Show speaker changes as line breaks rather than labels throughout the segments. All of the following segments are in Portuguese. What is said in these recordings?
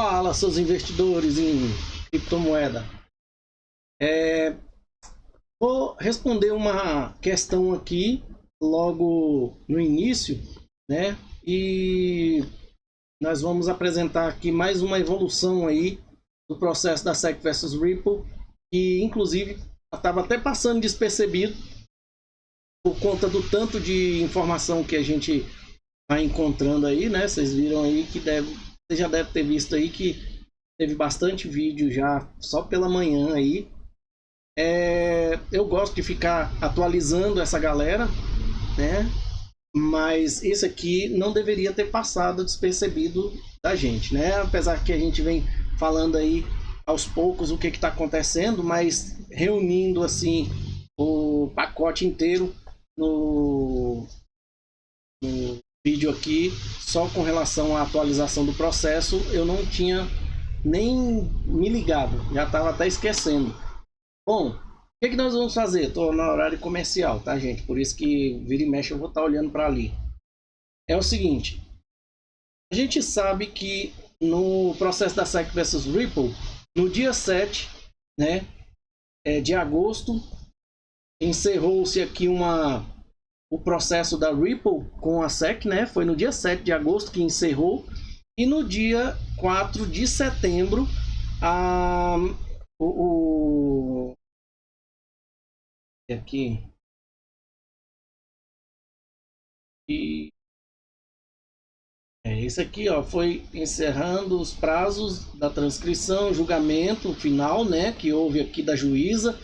Fala, seus investidores em criptomoeda. Vou responder uma questão aqui logo no início, né? E nós vamos apresentar aqui mais uma evolução aí do processo da SEC versus Ripple, que inclusive estava até passando despercebido por conta do tanto de informação que a gente está encontrando aí, né? Vocês viram aí que você já deve ter visto aí que teve bastante vídeo já só pela manhã aí. Eu gosto de ficar atualizando essa galera, né? Mas esse aqui não deveria ter passado despercebido da gente, né? Apesar que a gente vem falando aí aos poucos o que está acontecendo, mas reunindo assim o pacote inteiro no vídeo aqui, só com relação à atualização do processo, eu não tinha nem me ligado, já estava até esquecendo. Bom, o que nós vamos fazer? Estou no horário comercial, tá, gente? Por isso que vira e mexe eu vou estar olhando para ali. É o seguinte, a gente sabe que no processo da SEC versus Ripple, no dia 7, né, de agosto, encerrou-se aqui o processo da Ripple com a SEC, né? Foi no dia 7 de agosto que encerrou. E no dia 4 de setembro, aqui. E esse aqui, ó, foi encerrando os prazos da transcrição, julgamento final, né, que houve aqui da juíza,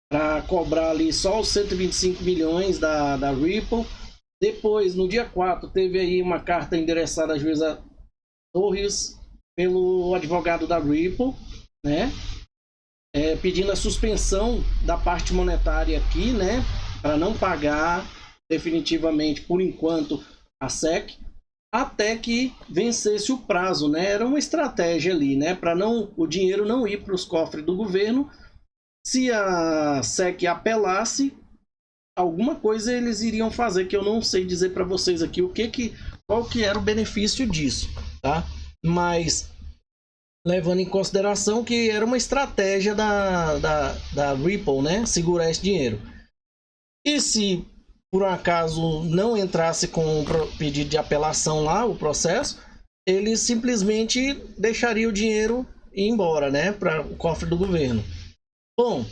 para cobrar ali só os 125 milhões da Ripple. Depois, no dia 4, teve aí uma carta endereçada à juíza Torres pelo advogado da Ripple, né, pedindo a suspensão da parte monetária aqui, né, para não pagar definitivamente, por enquanto, a SEC, até que vencesse o prazo, né? Era uma estratégia ali, né, para o dinheiro não ir para os cofres do governo. Se a SEC apelasse, alguma coisa eles iriam fazer, que eu não sei dizer para vocês aqui qual que era o benefício disso, tá? Mas levando em consideração que era uma estratégia da Ripple, né, segurar esse dinheiro. E se por um acaso não entrasse com o pedido de apelação lá, o processo, eles simplesmente deixariam o dinheiro ir embora, né, para o cofre do governo. Bom,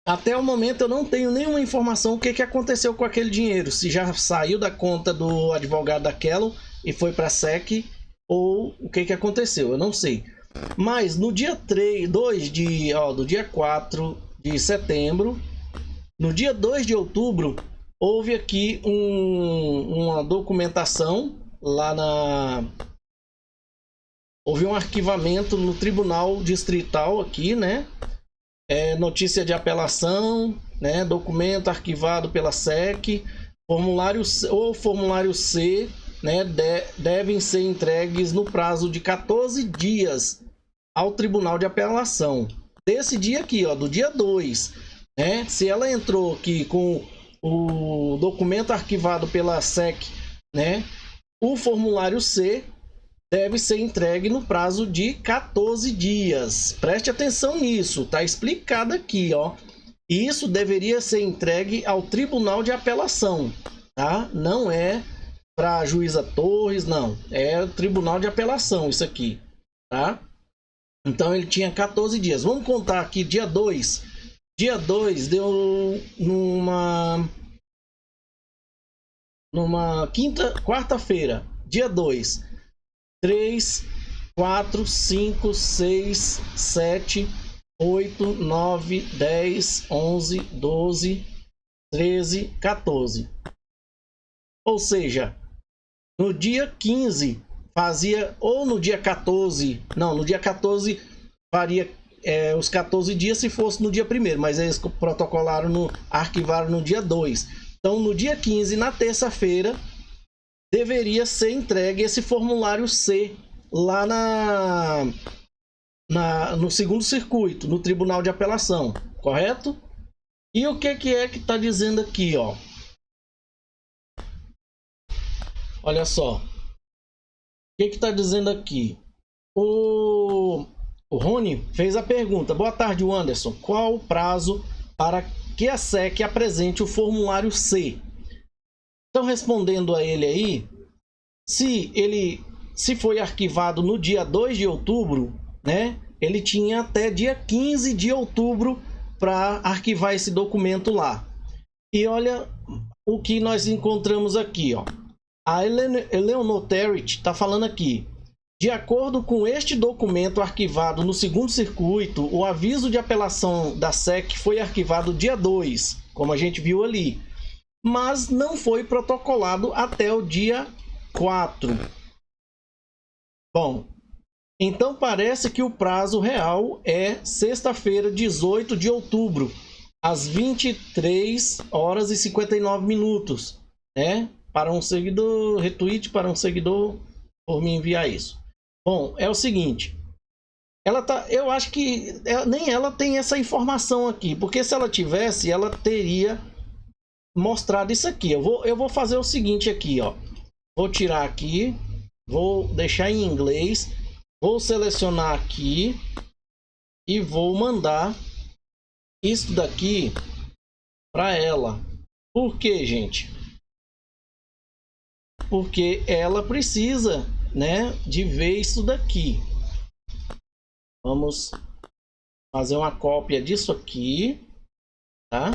até o momento eu não tenho nenhuma informação o que aconteceu com aquele dinheiro, se já saiu da conta do advogado da Kellogg e foi para a SEC, ou o que aconteceu, eu não sei. Mas no dia 2 do dia 4 de setembro, no dia 2 de outubro, houve aqui uma documentação lá houve um arquivamento no Tribunal Distrital aqui, né? Notícia de apelação, né? Documento arquivado pela SEC, formulário C, né? Devem ser entregues no prazo de 14 dias ao Tribunal de Apelação. Desse dia aqui, ó, do dia 2, né? Se ela entrou aqui com o documento arquivado pela SEC, né? O formulário C deve ser entregue no prazo de 14 dias. Preste atenção nisso, tá explicado aqui, ó. Isso deveria ser entregue ao Tribunal de Apelação, tá? Não é para a juíza Torres, não. É o Tribunal de Apelação isso aqui, tá? Então ele tinha 14 dias. Vamos contar aqui dia 2. Dia 2 deu numa quarta-feira, dia 2. 3, 4, 5, 6, 7, 8, 9, 10, 11, 12, 13, 14. Ou seja, no dia 15 fazia, ou no dia 14, não, no dia 14 faria os 14 dias se fosse no dia 1º, mas eles protocolaram, arquivaram no dia 2. Então no dia 15, na terça-feira, deveria ser entregue esse formulário C lá no segundo circuito, no Tribunal de Apelação, correto? E o que é que está dizendo aqui, ó? Olha só. O que está dizendo aqui? O Rony fez a pergunta. Boa tarde, Anderson. Qual o prazo para que a SEC apresente o formulário C? Então, respondendo a ele aí, se foi arquivado no dia 2 de outubro, né? Ele tinha até dia 15 de outubro para arquivar esse documento lá. E olha o que nós encontramos aqui, ó. A Eleanor Territ está falando aqui. De acordo com este documento arquivado no segundo circuito, o aviso de apelação da SEC foi arquivado dia 2, como a gente viu ali, mas não foi protocolado até o dia 4. Bom, então parece que o prazo real é sexta-feira, 18 de outubro, às 23 horas e 59 minutos, né? Para um seguidor, retweet para um seguidor por me enviar isso. Bom, é o seguinte, eu acho que nem ela tem essa informação aqui, porque se ela tivesse, ela teria mostrado isso aqui. Eu vou fazer o seguinte aqui, ó. Vou tirar aqui, vou deixar em inglês, vou selecionar aqui e vou mandar isso daqui para ela. Por quê, gente? Porque ela precisa, né, de ver isso daqui. Vamos fazer uma cópia disso aqui, tá?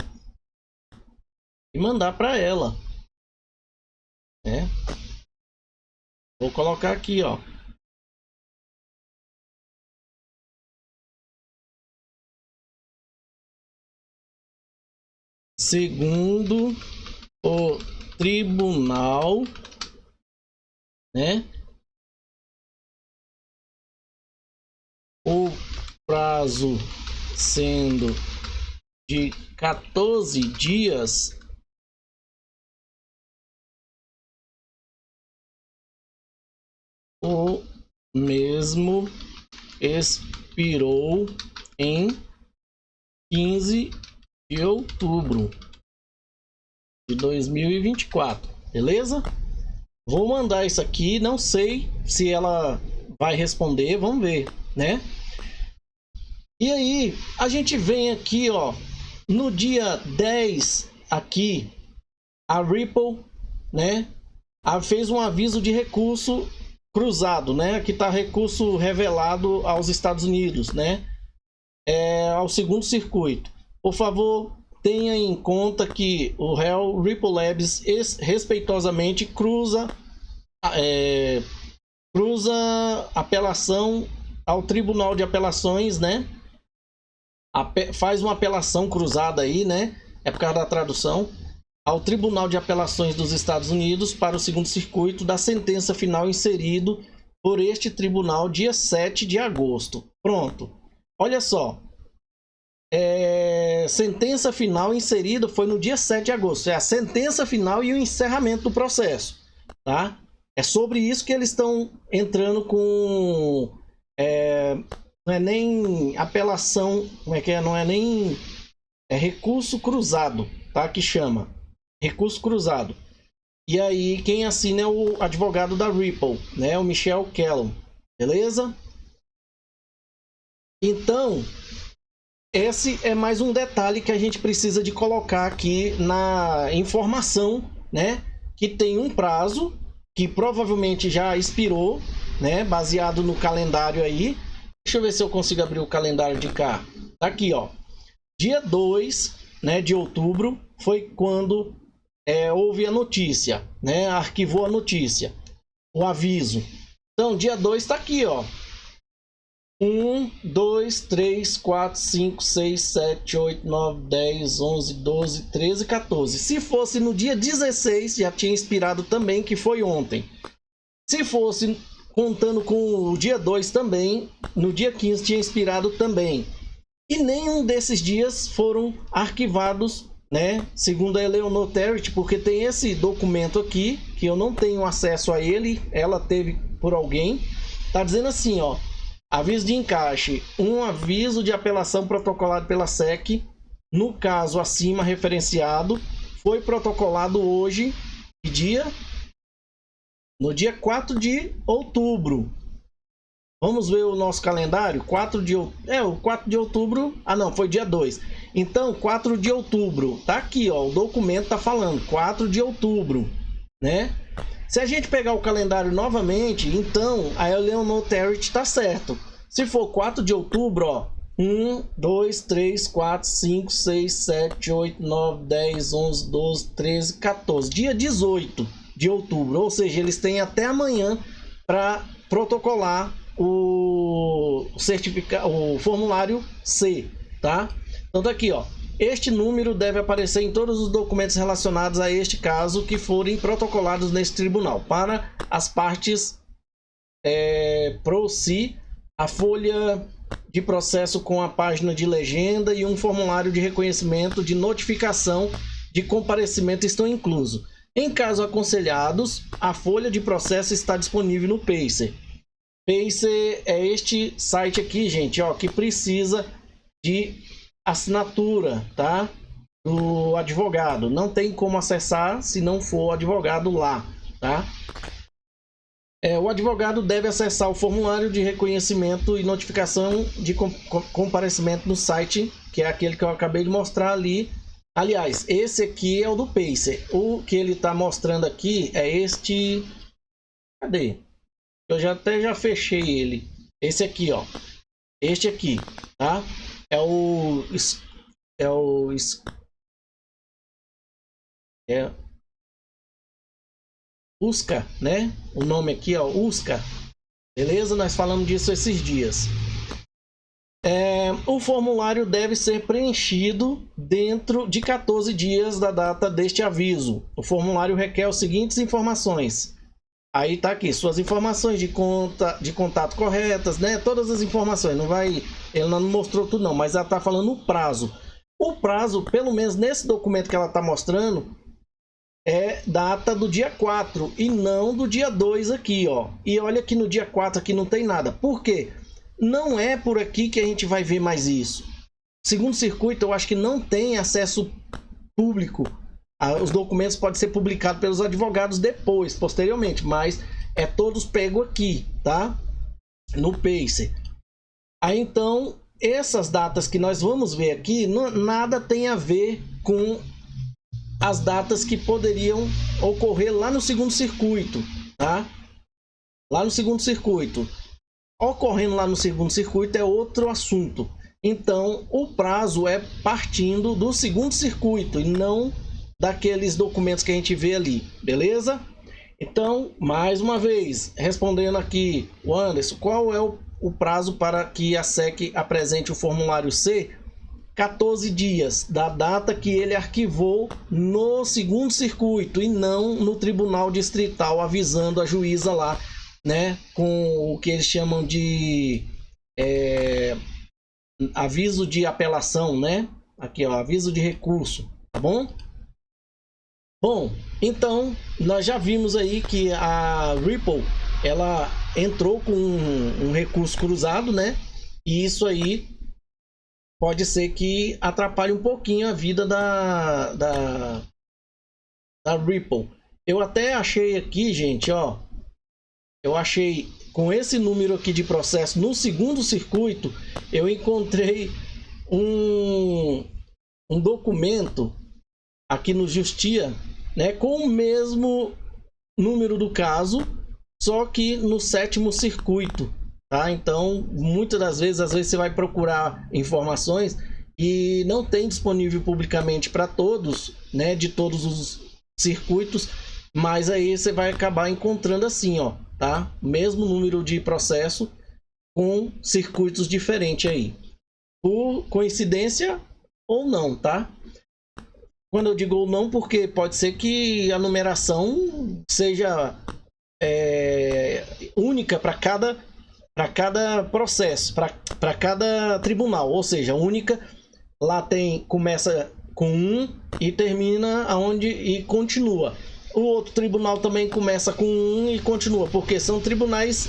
E mandar para ela, né? Vou colocar aqui, ó. Segundo o tribunal, né? O prazo sendo de 14 dias, o mesmo expirou em 15 de outubro de 2024, beleza? Vou mandar isso aqui, não sei se ela vai responder, vamos ver, né? E aí, a gente vem aqui, ó, no dia 10 aqui, a Ripple, né, fez um aviso de recurso cruzado, né? Aqui tá recurso revelado aos Estados Unidos, né? Ao segundo circuito. Por favor, tenha em conta que o réu Ripple Labs respeitosamente cruza apelação ao Tribunal de Apelações, né? Faz uma apelação cruzada aí, né? É por causa da tradução. Ao Tribunal de Apelações dos Estados Unidos para o segundo circuito da sentença final inserido por este tribunal dia 7 de agosto. Pronto. Olha só. Sentença final inserida foi no dia 7 de agosto. É a sentença final e o encerramento do processo, tá? É sobre isso que eles estão entrando com... não é nem apelação, como é que é? Não é nem recurso cruzado, tá? Que chama recurso cruzado. E aí quem assina é o advogado da Ripple, né? O Michel Kellum, beleza? Então, esse é mais um detalhe que a gente precisa de colocar aqui na informação, né? Que tem um prazo que provavelmente já expirou, né? Baseado no calendário aí. Deixa eu ver se eu consigo abrir o calendário de cá. Tá aqui, ó. Dia 2, né, de outubro foi quando houve a notícia, né? Arquivou a notícia, o aviso. Então, dia 2 tá aqui, ó. 1, 2, 3, 4, 5, 6, 7, 8, 9, 10, 11, 12, 13, 14. Se fosse no dia 16, já tinha expirado também, que foi ontem. Se fosse contando com o dia 2 também, no dia 15 tinha expirado também. E nenhum desses dias foram arquivados, né? Segundo a Eleanor Territ, porque tem esse documento aqui, que eu não tenho acesso a ele, ela teve por alguém. Tá dizendo assim, ó. Aviso de encaixe, um aviso de apelação protocolado pela SEC, no caso acima referenciado, foi protocolado hoje, que dia? No dia 4 de outubro. Vamos ver o nosso calendário. 4 de outubro. O 4 de outubro. Ah, não, foi dia 2. Então, 4 de outubro. Tá aqui, ó. O documento tá falando 4 de outubro, né? Se a gente pegar o calendário novamente, então a Eleanor Territy tá certo. Se for 4 de outubro, ó. 1, 2, 3, 4, 5, 6, 7, 8, 9, 10, 11, 12, 13, 14. Dia 18 de outubro. Ou seja, eles têm até amanhã para protocolar o certificado, o formulário C, tá? Então tá aqui, ó. Este número deve aparecer em todos os documentos relacionados a este caso que forem protocolados neste tribunal. Para as partes pro si, a folha de processo com a página de legenda e um formulário de reconhecimento de notificação de comparecimento estão inclusos. Em caso aconselhados, a folha de processo está disponível no Pacer. Pacer é este site aqui, gente, ó, que precisa de assinatura, tá? Do advogado. Não tem como acessar se não for o advogado lá, tá? O advogado deve acessar o formulário de reconhecimento e notificação de comparecimento no site, que é aquele que eu acabei de mostrar ali. Aliás, esse aqui é o do Pacer. O que ele está mostrando aqui é este... Cadê? Eu já fechei ele. Esse aqui, ó. Este aqui, tá? É o USCA, né? O nome aqui, ó, USCA. Beleza? Nós falamos disso esses dias. O formulário deve ser preenchido dentro de 14 dias da data deste aviso. O formulário requer as seguintes informações. Aí tá aqui, suas informações de contato corretas, né? Todas as informações, ele não mostrou tudo não, mas ela tá falando o prazo. O prazo, pelo menos nesse documento que ela tá mostrando, é data do dia 4 e não do dia 2 aqui, ó. E olha que no dia 4 aqui não tem nada. Por quê? Não é por aqui que a gente vai ver mais isso. Segundo circuito, eu acho que não tem acesso público. Os documentos podem ser publicados pelos advogados depois, posteriormente, mas é todos pego aqui, tá? No Pacer. Aí então, essas datas que nós vamos ver aqui, nada tem a ver com as datas que poderiam ocorrer lá no segundo circuito, tá? Lá no segundo circuito. Ocorrendo lá no segundo circuito é outro assunto. Então, o prazo é partindo do segundo circuito e não daqueles documentos que a gente vê ali, beleza? Então, mais uma vez, respondendo aqui, o Anderson, qual é o prazo para que a SEC apresente o formulário C? 14 dias da data que ele arquivou no segundo circuito e não no tribunal distrital, avisando a juíza lá, né, com o que eles chamam de aviso de apelação, né? Aqui, ó, aviso de recurso, tá bom? Bom, então nós já vimos aí que a Ripple ela entrou com um recurso cruzado, né? E isso aí pode ser que atrapalhe um pouquinho a vida da Ripple. Eu até achei aqui, gente, ó. Eu achei com esse número aqui de processo no segundo circuito, eu encontrei um documento aqui no Justia, né, com o mesmo número do caso, só que no sétimo circuito, tá? Então, muitas das vezes, às vezes você vai procurar informações e não tem disponível publicamente para todos, né, de todos os circuitos, mas aí você vai acabar encontrando assim, ó, tá? Mesmo número de processo com circuitos diferentes aí, por coincidência ou não, tá? Quando eu digo ou não, porque pode ser que a numeração seja única para cada processo, para cada tribunal, ou seja, única. Lá começa com 1 e termina aonde e continua. O outro tribunal também começa com 1 e continua, porque são tribunais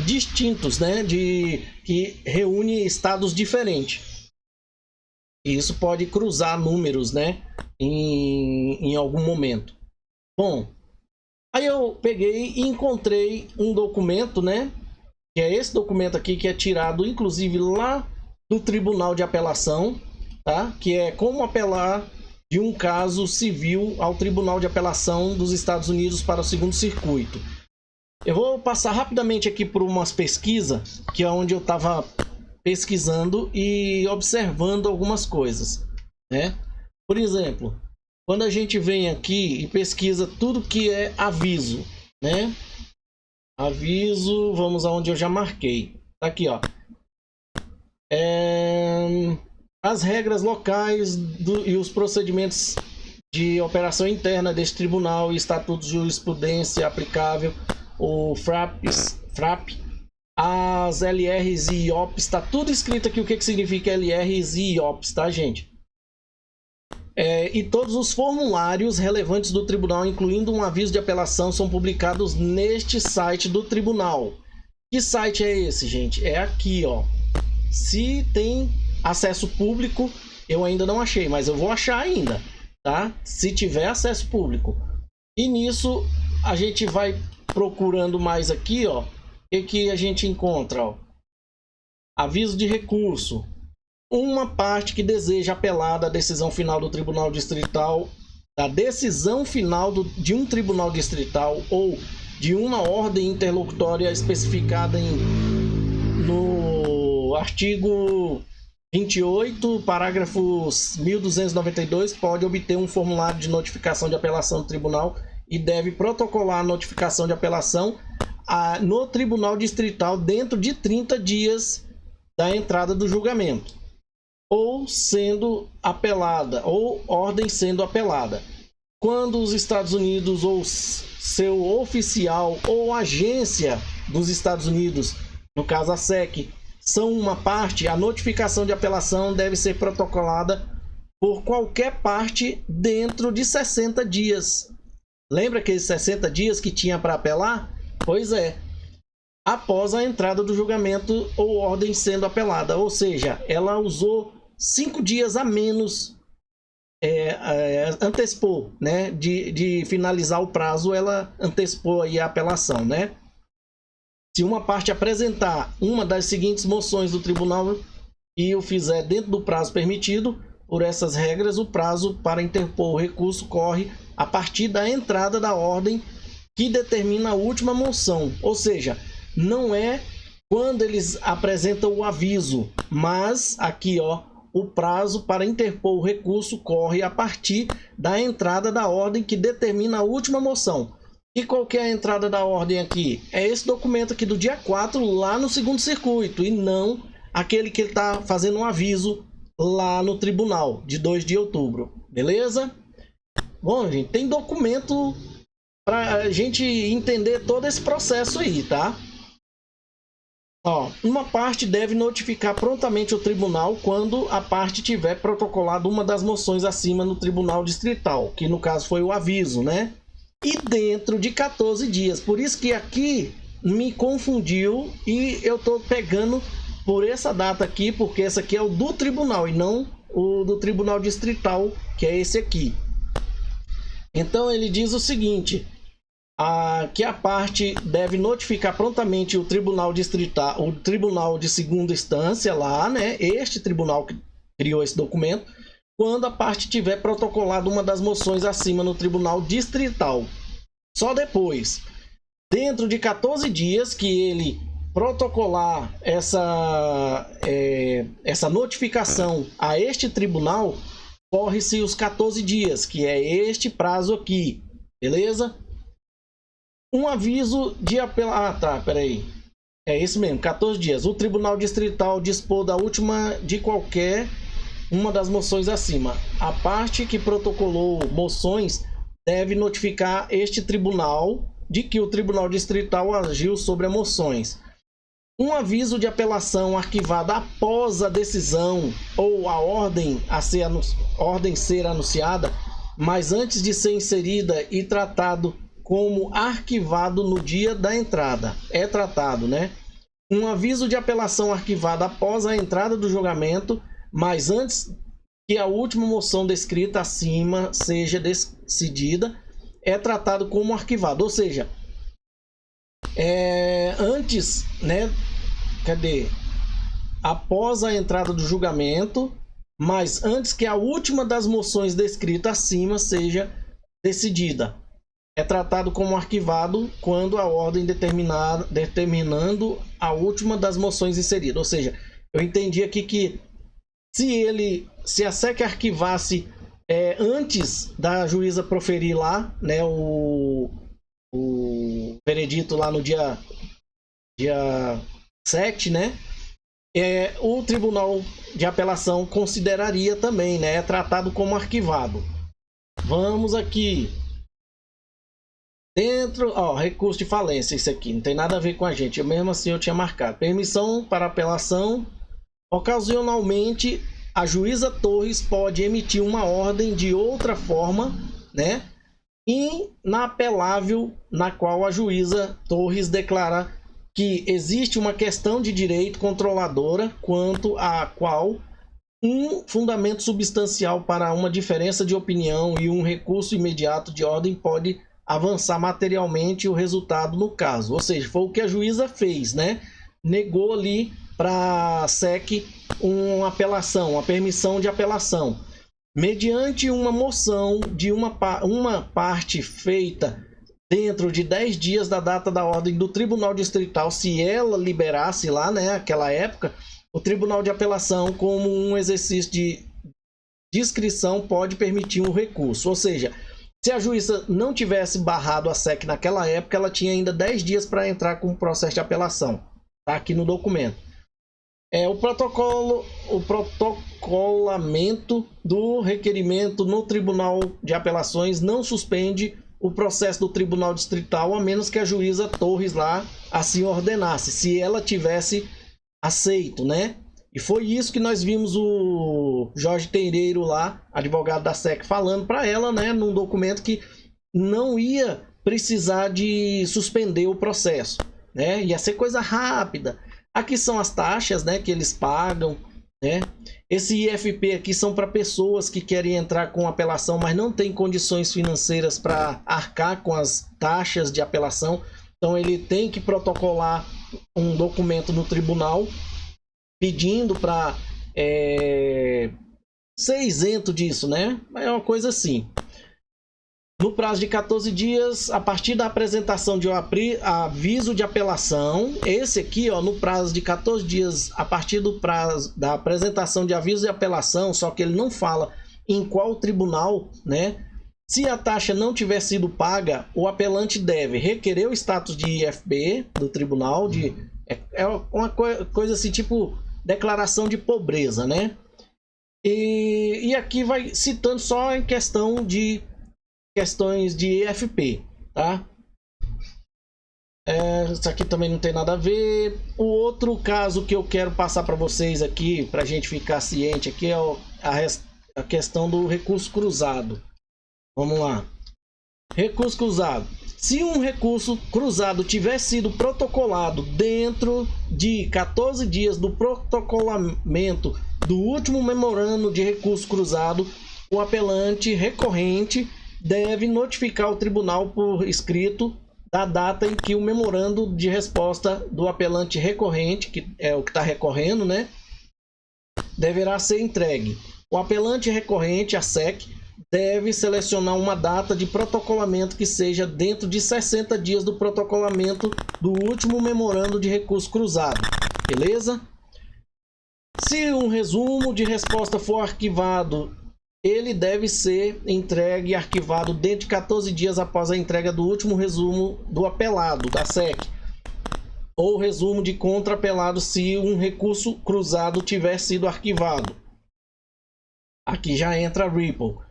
distintos, né, que reúne estados diferentes. E isso pode cruzar números, né, em algum momento. Bom, aí eu peguei e encontrei um documento, né, que é esse documento aqui, que é tirado inclusive lá do Tribunal de Apelação, tá? Que é como apelar de um caso civil ao Tribunal de Apelação dos Estados Unidos para o segundo circuito. Eu vou passar rapidamente aqui por umas pesquisas, que é onde eu estava pesquisando e observando algumas coisas, né? Por exemplo, quando a gente vem aqui e pesquisa tudo que é aviso, né? Aviso, vamos aonde eu já marquei. Tá aqui, ó. As regras locais e os procedimentos de operação interna deste tribunal e estatuto de jurisprudência aplicável, o FRAP, as LRs e IOPs, tá tudo escrito aqui o que significa LRs e IOPs, tá, gente? E todos os formulários relevantes do tribunal, incluindo um aviso de apelação, são publicados neste site do tribunal. Que site é esse, gente? É aqui, ó. Se tem acesso público, eu ainda não achei, mas eu vou achar ainda, tá? Se tiver acesso público. E nisso a gente vai procurando mais aqui, ó. O que a gente encontra, ó? Aviso de recurso. Uma parte que deseja apelar da decisão final do Tribunal Distrital, da decisão final de um Tribunal Distrital ou de uma ordem interlocutória especificada no artigo 28, parágrafo 1292, pode obter um formulário de notificação de apelação do tribunal e deve protocolar a notificação de apelação no Tribunal Distrital dentro de 30 dias da entrada do julgamento, ou sendo apelada, ou ordem sendo apelada. Quando os Estados Unidos ou seu oficial ou agência dos Estados Unidos, no caso a SEC, são uma parte, a notificação de apelação deve ser protocolada por qualquer parte dentro de 60 dias. Lembra aqueles 60 dias que tinha para apelar? Pois é. Após a entrada do julgamento ou ordem sendo apelada. Ou seja, ela usou 5 dias a menos, antecipou, né? De finalizar o prazo, ela antecipou aí a apelação, né? Se uma parte apresentar uma das seguintes moções do tribunal e o fizer dentro do prazo permitido, por essas regras, o prazo para interpor o recurso corre a partir da entrada da ordem que determina a última moção. Ou seja, não é quando eles apresentam o aviso, mas aqui, ó, o prazo para interpor o recurso corre a partir da entrada da ordem que determina a última moção. E qual que é a entrada da ordem aqui? É esse documento aqui do dia 4 lá no segundo circuito, e não aquele que ele está fazendo um aviso lá no tribunal de 2 de outubro, beleza? Bom, gente, tem documento para a gente entender todo esse processo aí, tá? Ó, uma parte deve notificar prontamente o tribunal quando a parte tiver protocolado uma das moções acima no tribunal distrital, que no caso foi o aviso, né? E dentro de 14 dias. Por isso que aqui me confundiu e eu tô pegando por essa data aqui, porque essa aqui é o do tribunal e não o do tribunal distrital, que é esse aqui. Então ele diz o seguinte, que a parte deve notificar prontamente o tribunal distrital, o tribunal de segunda instância lá, né? Este tribunal que criou esse documento, quando a parte tiver protocolado uma das moções acima no tribunal distrital. Só depois, dentro de 14 dias que ele protocolar essa notificação a este tribunal, corre-se os 14 dias, que é este prazo aqui, beleza? Um aviso de apelação. Tá, peraí. É isso mesmo, 14 dias. O tribunal distrital dispor da última de qualquer uma das moções acima. A parte que protocolou moções deve notificar este tribunal de que o tribunal distrital agiu sobre as moções. Um aviso de apelação arquivado após a decisão ou a ordem ser anunciada, mas antes de ser inserida e tratado como arquivado no dia da entrada. É tratado, né? Um aviso de apelação arquivado após a entrada do julgamento, mas antes que a última moção descrita acima seja decidida, é tratado como arquivado. Ou seja, Antes, né? Cadê? Após a entrada do julgamento, mas antes que a última das moções descritas acima seja decidida. É tratado como arquivado quando a ordem determinando a última das moções inseridas. Ou seja, eu entendi aqui que se a SEC arquivasse antes da juíza proferir lá, né, o veredito lá no dia 7, né, o Tribunal de Apelação consideraria também, né, é tratado como arquivado. Vamos aqui. Dentro, recurso de falência, isso aqui não tem nada a ver com a gente, mesmo assim eu tinha marcado. Permissão para apelação. Ocasionalmente, a juíza Torres pode emitir uma ordem de outra forma, né, inapelável, na qual a juíza Torres declara que existe uma questão de direito controladora quanto a qual um fundamento substancial para uma diferença de opinião e um recurso imediato de ordem pode avançar materialmente o resultado no caso. Ou seja, foi o que a juíza fez, né? Negou ali para a SEC uma apelação, uma permissão de apelação. Mediante uma moção de uma parte feita dentro de 10 dias da data da ordem do Tribunal Distrital, se ela liberasse lá, né, naquela época, o Tribunal de Apelação, como um exercício de discrição, pode permitir um recurso. Ou seja, se a juíza não tivesse barrado a SEC naquela época, ela tinha ainda 10 dias para entrar com o processo de apelação. Está aqui no documento. O protocolamento do requerimento no Tribunal de Apelações não suspende o processo do Tribunal Distrital, a menos que a juíza Torres lá assim ordenasse, se ela tivesse aceito, né? E foi isso que nós vimos o Jorge Tenreiro lá, advogado da SEC, falando para ela, né, num documento que não ia precisar de suspender o processo, né? Ia ser coisa rápida. Aqui são as taxas, né, que eles pagam, né? Esse IFP aqui são para pessoas que querem entrar com apelação, mas não tem condições financeiras para arcar com as taxas de apelação. Então ele tem que protocolar um documento no tribunal pedindo para ser isento disso, né? É uma coisa assim. No prazo de 14 dias, a partir da apresentação de um aviso de apelação, esse aqui, ó, no prazo de 14 dias, a partir do prazo da apresentação de aviso de apelação, só que ele não fala em qual tribunal, né? Se a taxa não tiver sido paga, o apelante deve requerer o status de IFP do tribunal, é uma coisa assim, tipo declaração de pobreza, né? E aqui vai citando só em questões de IFP, tá? Isso aqui também não tem nada a ver. O outro caso que eu quero passar para vocês aqui, para a gente ficar ciente aqui, é a questão do recurso cruzado. Vamos lá. Recurso cruzado. Se um recurso cruzado tiver sido protocolado dentro de 14 dias do protocolamento do último memorando de recurso cruzado, o apelante recorrente deve notificar o tribunal por escrito da data em que o memorando de resposta do apelante recorrente, que é o que está recorrendo, né, deverá ser entregue. O apelante recorrente, a SEC, deve selecionar uma data de protocolamento que seja dentro de 60 dias do protocolamento do último memorando de recurso cruzado. Beleza? Se um resumo de resposta for arquivado, ele deve ser entregue e arquivado dentro de 14 dias após a entrega do último resumo do apelado, da SEC. Ou resumo de contra-apelado se um recurso cruzado tiver sido arquivado. Aqui já entra a Ripple.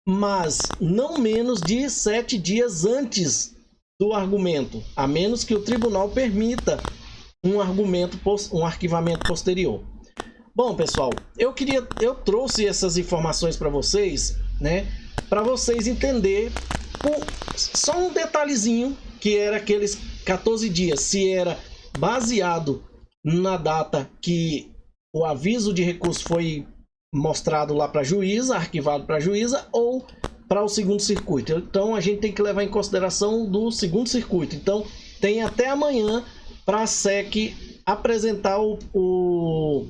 Mas não menos de 7 dias antes do argumento, a menos que o tribunal permita um arquivamento posterior. Bom, pessoal, eu trouxe essas informações para vocês, né, para vocês entenderem só um detalhezinho, que era aqueles 14 dias, se era baseado na data que o aviso de recurso foi mostrado lá para a juíza, arquivado para a juíza, ou para o segundo circuito. Então a gente tem que levar em consideração do segundo circuito. Então tem até amanhã para a SEC apresentar o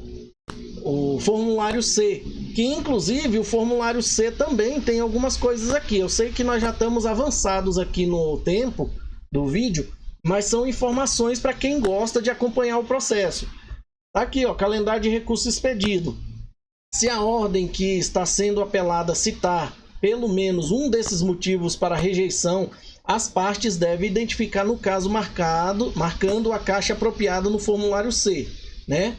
formulário C, que inclusive o formulário C também tem algumas coisas aqui. Eu sei que nós já estamos avançados aqui no tempo do vídeo, mas são informações para quem gosta de acompanhar o processo. Tá aqui, ó, calendário de recurso expedido. Se a ordem que está sendo apelada citar pelo menos um desses motivos para rejeição, as partes devem identificar no caso marcando a caixa apropriada no formulário C, né?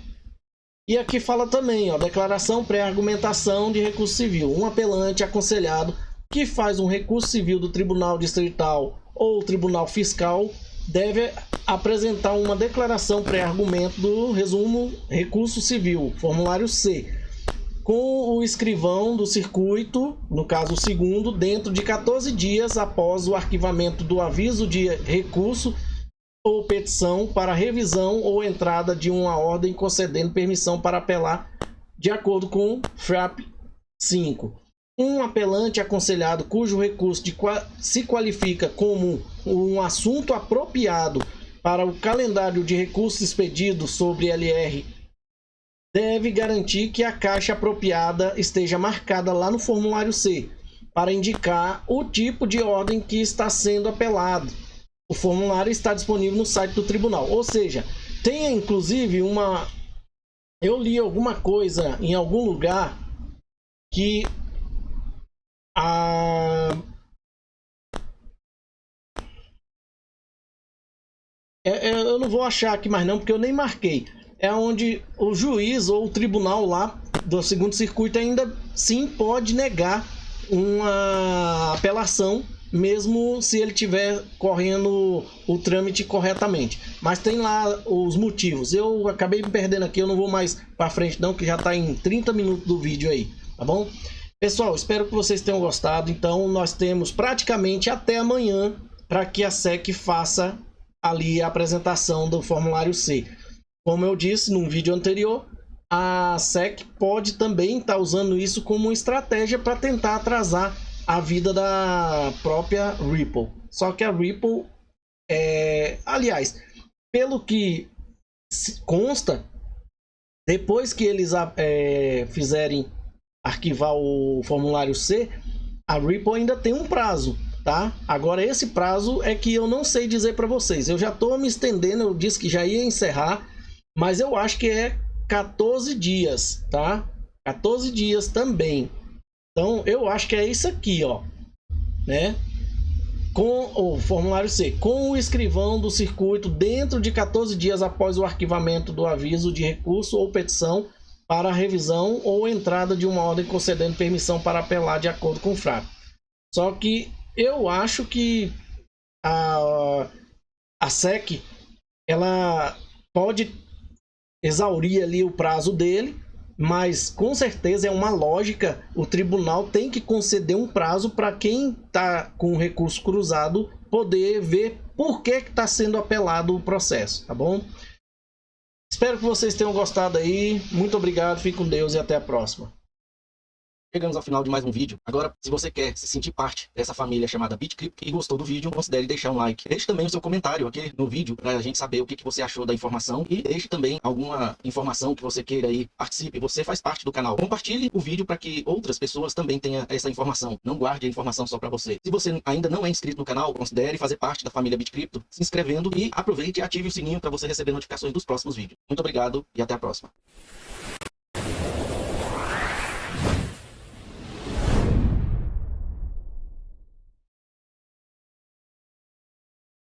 E aqui fala também, ó, declaração pré-argumentação de recurso civil. Um apelante aconselhado que faz um recurso civil do Tribunal Distrital ou Tribunal Fiscal deve apresentar uma declaração pré-argumento do resumo recurso civil, formulário C, com o escrivão do circuito, no caso o segundo, dentro de 14 dias após o arquivamento do aviso de recurso ou petição para revisão ou entrada de uma ordem concedendo permissão para apelar de acordo com FRAP 5. Um apelante aconselhado cujo recurso se qualifica como um assunto apropriado para o calendário de recursos expedidos sobre LR deve garantir que a caixa apropriada esteja marcada lá no formulário C para indicar o tipo de ordem que está sendo apelado. O formulário está disponível no site do tribunal. Ou seja, tem inclusive uma... Eu li alguma coisa em algum lugar que eu não vou achar aqui mais não, porque eu nem marquei. É onde o juiz ou o tribunal lá do segundo circuito ainda sim pode negar uma apelação, mesmo se ele estiver correndo o trâmite corretamente. Mas tem lá os motivos. Eu acabei me perdendo aqui, eu não vou mais para frente não, que já está em 30 minutos do vídeo aí, tá bom? Pessoal, espero que vocês tenham gostado. Então nós temos praticamente até amanhã para que a SEC faça ali a apresentação do formulário C. Como eu disse num vídeo anterior, a SEC pode também estar usando isso como estratégia para tentar atrasar a vida da própria Ripple. Só que a Ripple, aliás, pelo que consta, depois que eles fizerem arquivar o formulário C, a Ripple ainda tem um prazo, tá? Agora esse prazo é que eu não sei dizer para vocês. Eu já estou me estendendo, eu disse que já ia encerrar, mas eu acho que é 14 dias, tá? 14 dias também. Então, eu acho que é isso aqui, ó, né? Com o formulário C, com o escrivão do circuito dentro de 14 dias após o arquivamento do aviso de recurso ou petição para revisão ou entrada de uma ordem concedendo permissão para apelar de acordo com o FRAP. Só que eu acho que a SEC, ela pode exaurir ali o prazo dele, mas com certeza é uma lógica, o tribunal tem que conceder um prazo para quem está com o recurso cruzado poder ver por que está sendo apelado o processo, tá bom? Espero que vocês tenham gostado aí, muito obrigado, fique com Deus e até a próxima.
Chegamos ao final de mais um vídeo. Agora, se você quer se sentir parte dessa família chamada BitCrypto e gostou do vídeo, considere deixar um like. Deixe também o seu comentário aqui no vídeo para a gente saber o que você achou da informação e deixe também alguma informação que você queira aí. Participe, você faz parte do canal. Compartilhe o vídeo para que outras pessoas também tenham essa informação. Não guarde a informação só para você. Se você ainda não é inscrito no canal, considere fazer parte da família BitCrypto, se inscrevendo e aproveite e ative o sininho para você receber notificações dos próximos vídeos. Muito obrigado e até a próxima.